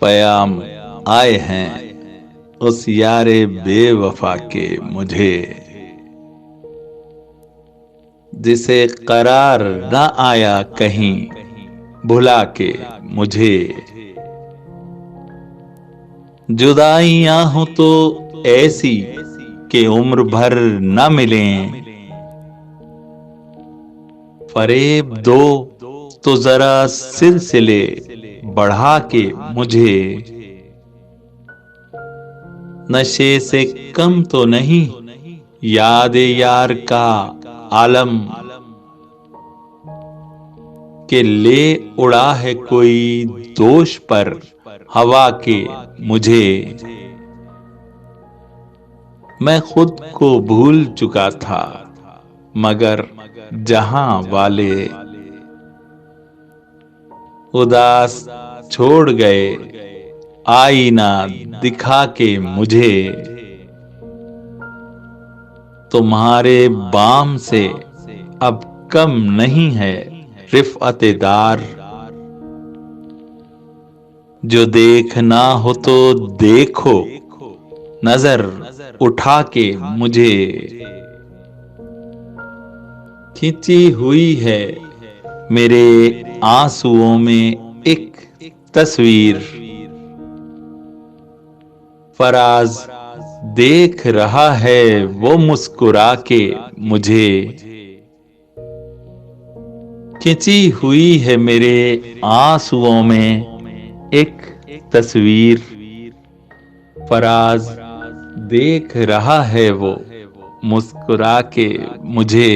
पैगाम आए हैं उस यारे बेवफा के मुझे, जिसे करार न आया कहीं भुला के मुझे। जुदाइयां हो तो ऐसी कि उम्र भर न मिलें, फरेब दो तो जरा सिलसिले बढ़ा के मुझे। नशे से कम तो नहीं याद यार का आलम, के ले उड़ा है कोई दोष पर हवा के मुझे। मैं खुद को भूल चुका था मगर जहां वाले उदास छोड़ गए आईना दिखा के मुझे। तुम्हारे बाम से अब कम नहीं है रिफ़अत-ए-दार, जो देखना हो तो देखो नजर उठा के मुझे। खिंची हुई है मेरे आंसुओं में एक तस्वीर, फराज देख रहा है वो मुस्कुरा के मुझे। खिंची हुई है मेरे आंसुओं में एक तस्वीर, फराज देख रहा है वो मुस्कुरा के मुझे।